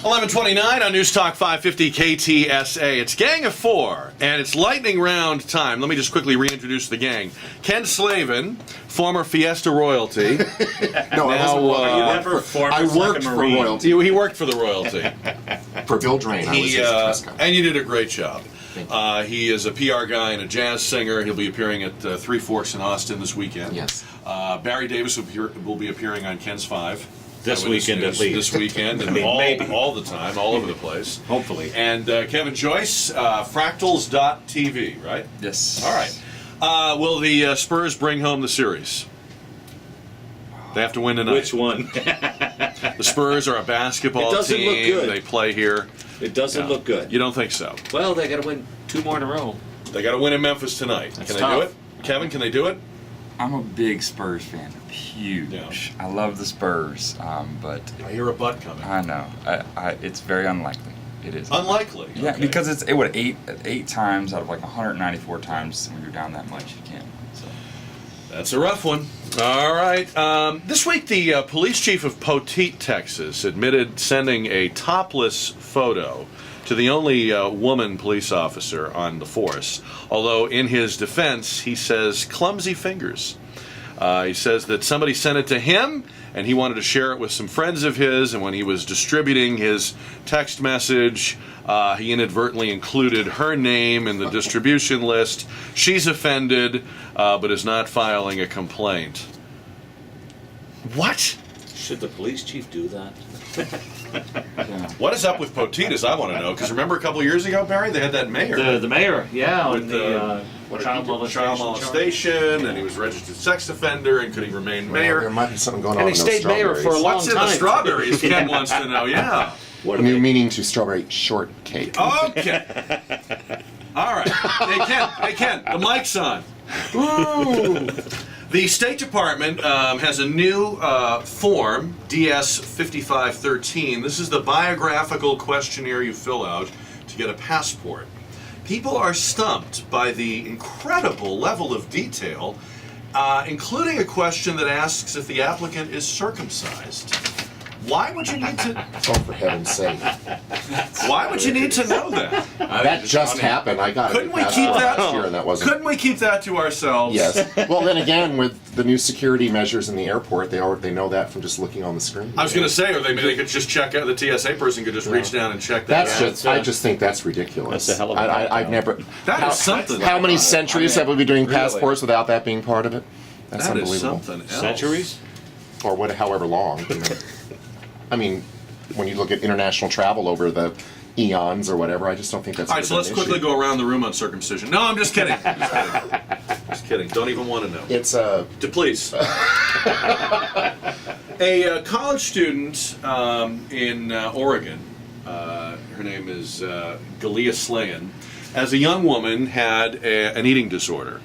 11:29 on News Talk 550 KTSA. It's Gang of Four, and it's lightning round time. Let me just quickly reintroduce the gang. Ken Slavin, former Fiesta royalty. No, I wasn't royalty. I worked for royalty. He worked for the royalty. For Bill Drain, I was his press guy. And you did a great job. He is a PR guy and a jazz singer. He'll be appearing at Three Forks in Austin this weekend. Yes. Barry Davis will be appearing on Ken's Five. This weekend at least. This weekend, and all the time, all over the place. Hopefully. And Kevin Joyce, fractals.tv, right? Yes. All right. Will the Spurs bring home the series? They have to win tonight. Which one? The Spurs are a basketball It doesn't team. look good. They play here. It doesn't look good. You don't think so? Well, they got to win 2 more in a row. They got to win in Memphis tonight. That's Can they tough. do it? Kevin, can they do it? I'm a big Spurs fan. Huge. Yeah. I love the Spurs, but I hear a butt coming. I know. It's very unlikely. It is. Unlikely. Yeah, Okay. because it would eight times out of like 194 times when you're down that much, you can't. So. That's a rough one. All right. This week, the police chief of Poteet, Texas, admitted sending a topless photo to the only woman police officer on the force. Although, in his defense, he says clumsy fingers. He says that somebody sent it to him, and he wanted to share it with some friends of his, and when he was distributing his text message, he inadvertently included her name in the distribution list. She's offended, but is not filing a complaint. What? Should the police chief do that? Yeah. What is up with Poteet, I want to know, because remember a couple of years ago, Barry, they had that mayor. The mayor, yeah, With on the child molestation, and he was a registered sex offender, and could he remain mayor? There might be something going on And in he those stayed mayor for a strawberries. long What's in the time. strawberries? Ken wants to know. Yeah. What are New they? meaning to strawberry shortcake. Okay. All right. Hey Ken, the mic's on. Ooh. The State Department has a new form, DS 5513. This is the biographical questionnaire you fill out to get a passport. People are stumped by the incredible level of detail, including a question that asks if the applicant is circumcised. Why would you need to? Oh, for heaven's sake. Why would you need to know that? That just happened. I got Couldn't it. we keep that? last year, and that wasn't. Couldn't we keep that to ourselves? Yes. Well, then again, with the new security measures in the airport, they know that from just looking on the screen. I was going to say, or they could just check out. The TSA person could just reach down and check that. That's out. just. I just think that's ridiculous. That's a hell of a I've never. That is something. How many centuries have we been doing Really? passports without that being part of it? That's That is unbelievable. something else. Centuries? Or however long. You know. I mean, when you look at international travel over the eons or whatever, I just don't think that's. All right, so let's quickly go around the room on circumcision. No, I'm just kidding. Just kidding. Don't even want to know. It's Please. A college student in Oregon, her name is Galia Slayan, as a young woman had an eating disorder,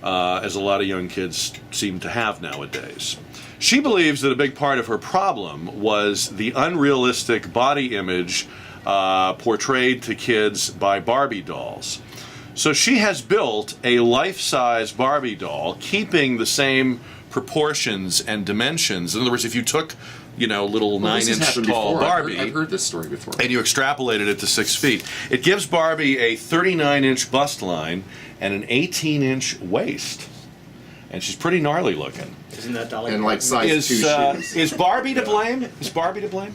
as a lot of young kids seem to have nowadays. She believes that a big part of her problem was the unrealistic body image portrayed to kids by Barbie dolls. So she has built a life-size Barbie doll, keeping the same proportions and dimensions. In other words, if you took, little 9-inch tall Barbie, I've heard this story before. and you extrapolated it to 6 feet, it gives Barbie a 39-inch bust line and an 18-inch waist. And she's pretty gnarly looking. Isn't that Dolly? And like size 2 shoes. Is Barbie to blame? Is Barbie to blame?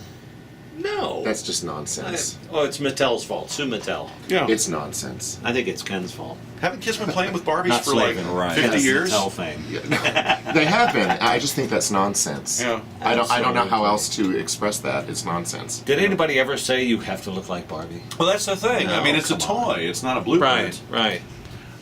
No. That's just nonsense. It's Mattel's fault. Sue Mattel. Yeah. It's nonsense. I think it's Ken's fault. Haven't kids been playing with Barbies Not for like Slavin, right. 50 That's years? Mattel fame. They have been. I just think that's nonsense. Yeah. I don't know how else to express that. It's nonsense. Did anybody ever say you have to look like Barbie? Well, that's the thing. I No, mean, it's a come on. toy. It's not a blueprint. Right.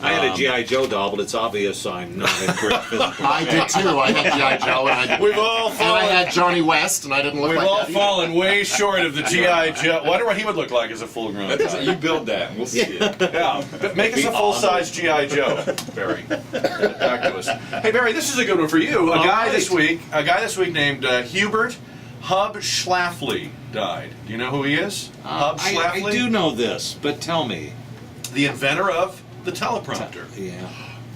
I had a G.I. Joe doll, but it's obvious I'm not in great physical I did too. I had G.I. Joe and We've all I fallen. had Johnny West, and I didn't look We've like all that either. fallen way short of the G.I. Joe. Wonder what he would look like as a full-grown guy. You build that, and we'll see it. Yeah, but make us a full-size G.I. Joe, Barry. Get back to us. Hey, Barry, this is a good one for you. A guy this week named Hubert Hub Schlafly died. Do you know who he is? Hub Schlafly? I do know this, but tell me. The inventor of the teleprompter. Yeah.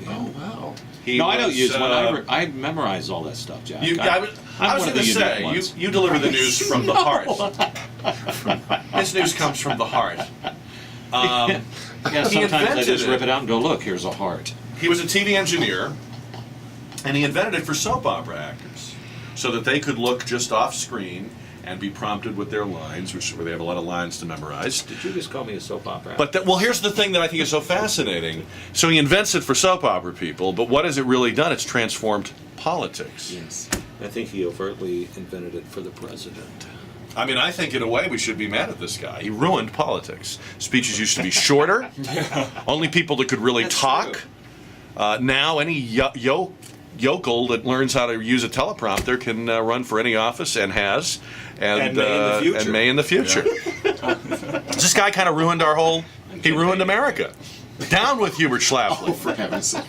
Oh wow. He No, I don't was, use one. I memorize all that stuff, Jack. I was I'm going one of to the say, unique ones. you deliver the news from the heart. His news comes from the heart. Yeah, sometimes I invented just it. rip it out and go, look, here's a heart. He was a TV engineer, and he invented it for soap opera actors, so that they could look just off screen and be prompted with their lines, where they have a lot of lines to memorize. Did you just call me a soap opera? But well, here's the thing that I think is so fascinating. So he invents it for soap opera people, but what has it really done? It's transformed politics. Yes. I think he overtly invented it for the president. I mean, I think in a way we should be mad at this guy. He ruined politics. Speeches used to be shorter. Only people that could really That's talk. true. Now any yokel that learns how to use a teleprompter can run for any office and has. And may in the future. And may in the future. This guy kind of ruined our whole... He ruined America. Down with Hubert Schlafly. Oh, for heaven's sake.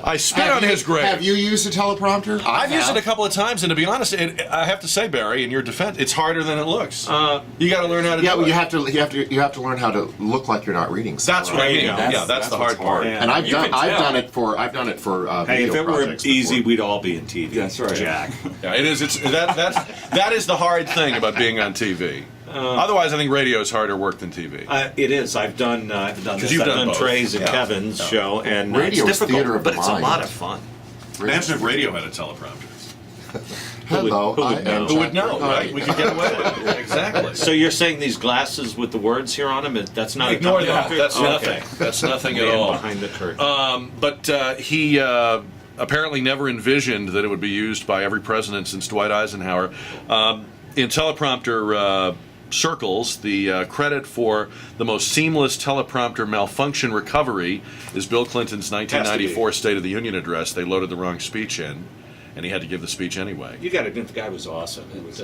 I spit on his grave. Have you used a teleprompter? I've used it a couple of times, and to be honest, I have to say, Barry, in your defense, it's harder than it looks. You got to learn how to Yeah, do well, it. you have to learn how to look like you're not reading. That's what I There you mean. go. Yeah, that's the what's hard part. Yeah. And I've You done can tell. I've done it for Hey, if video it were projects easy, before. we'd all be in TV. That's right. Jack. Yeah, it is. That is the hard thing about being on TV. Otherwise, I think radio is harder work than TV. It is. I've done this. you've I've done done both. Trey's and Yeah. Kevin's Yeah. show, and Radio it's is difficult, theater of the but it's a mind. lot of fun. Imagine if radio had a teleprompter. Hello, who would I am know? Who would Jack know, Burkhardt. right? We could get away with it. Exactly. So you're saying these glasses with the words here on them? That's not Ignore a that. That's Okay. nothing. That's nothing at Man all. behind the curtain. But he apparently never envisioned that it would be used by every president since Dwight Eisenhower. In teleprompter circles, the credit for the most seamless teleprompter malfunction recovery is Bill Clinton's 1994 State of the Union address. They loaded the wrong speech in, and he had to give the speech anyway. You got to admit the guy was awesome. It was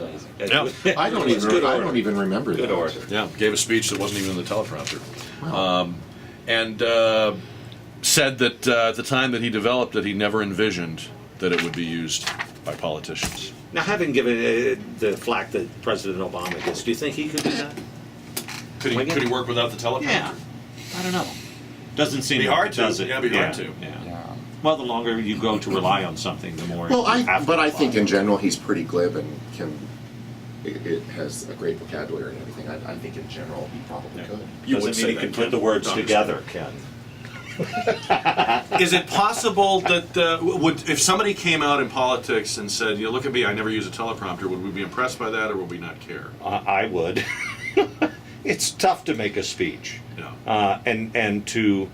Yeah. I don't even remember Good that. order. Yeah, gave a speech that wasn't even in the teleprompter. And said that at the time that he developed it, he never envisioned that it would be used by politicians. Now, having given the flack that President Obama gets, do you think he could do that? Could he work without the teleprompter? I don't know. Doesn't seem Be hard to. does it? Yeah, be hard to. Yeah. Yeah. Well, the longer you go to rely on something, the more. Well, you have to I rely. think in general he's pretty glib and it has a great vocabulary and everything. I think in general he probably could. You Doesn't would say mean you that, can Ken. put the words No, together, Ken. Is it possible that would if somebody came out in politics and said, "You know, look at me, I never use a teleprompter," would we be impressed by that, or would we not care? I would. It's tough to make a speech, Yeah. and to.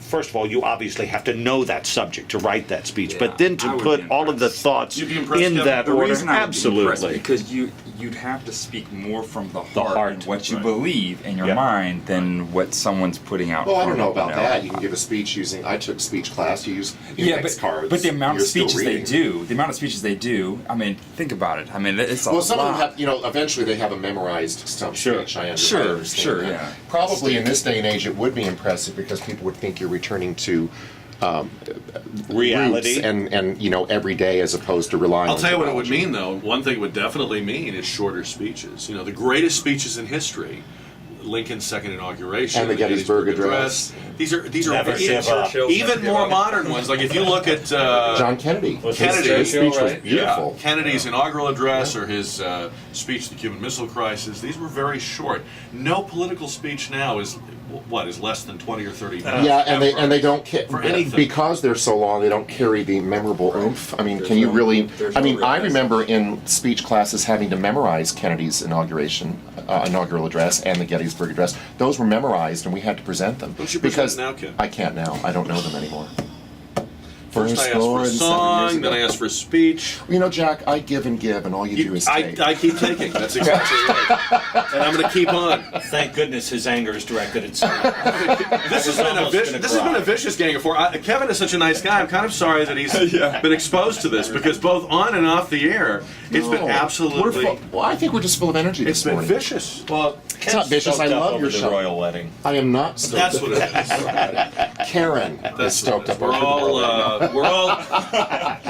First of all, you obviously have to know that subject to write that speech, Yeah, but then I to would put be all of the impressed. thoughts You'd be impressed, in Kevin? that The order, reason I would be impressed absolutely. because you'd have to speak more from the heart, heart, and what you right. believe in your Yeah. mind than what someone's putting out. Well, I don't front, know you about that. You can give a speech using. I took speech class. You use index cards. but the amount You're of still speeches they reading. do, I mean, think about it. I mean, it's a Well, some lot. of them have, eventually they have a memorized stump Sure. speech. I Sure, understand sure, that. yeah. Probably in this day and age, it would be impressive because people would think you're returning to Reality. roots and every day as opposed to relying. I'll on tell you what it would technology. mean, though. One thing it would definitely mean is shorter speeches. You know, the greatest speeches in history. Lincoln's second inauguration, And the Gettysburg Address. These are Never give up. even more modern ones. Like if you look at John Kennedy. Kennedy. His speech was right? beautiful. Kennedy's inaugural address or his speech to the Cuban Missile Crisis, these were very short. No political speech now is less than 20 or 30 minutes. Yeah, and they don't For anything. because they're so long. They don't carry the memorable oomph. I mean, can you really? I mean, I remember in speech classes having to memorize Kennedy's inaugural address and the Gettysburg Address. Those were memorized, and we had to present them. Don't you present because now, Ken? I can't now. I don't know them anymore. First I asked for a song, then I asked for a speech. Jack, I give, and all you do is take. I keep taking. That's exactly right. And I'm going to keep on. Thank goodness his anger is directed at someone. This has been a vicious gang of four. Kevin is such a nice guy. I'm kind of sorry that he's been exposed to this because both on and off the air, it's been absolutely. Well, I think we're just full of energy It's this been morning. vicious. Well, It's not vicious. I love your the show. royal wedding. I am not stoked. That's what it is. Karen is That's stoked what it is. up. We're all.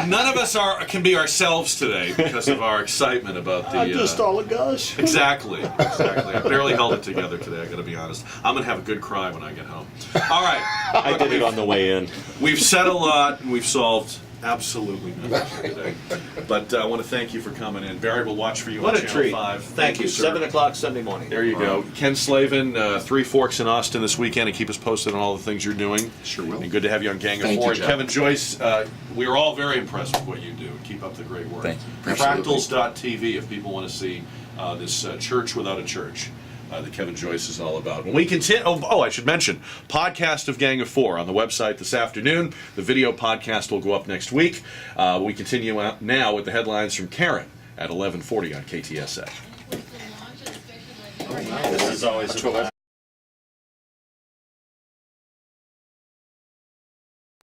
None of us can be ourselves today because of our excitement about the. all a gush. Exactly. I barely held it together today. I got to be honest. I'm gonna have a good cry when I get home. All right. I did it on the way in. We've said a lot and we've solved absolutely nothing here today. But I want to thank you for coming in. Barry will watch for you What on a Channel treat. 5. Thank you. sir. 7 o'clock Sunday morning. There you go. Ken Slavin, Three Forks in Austin this weekend, and keep us posted on all the things you're doing. Sure will. And good to have you on Gang of Thank you, Four. And Jeff. Kevin Joyce, we are all very impressed with what you do. Keep up the great work. Thank you. Absolutely. Fractals.tv if people want to see this church without a church. That Kevin Joyce is all about. When we continue, I should mention, podcast of Gang of Four on the website this afternoon. The video podcast will go up next week. We continue out now with the headlines from Karen at 11:40 on KTSA. This is always a blast.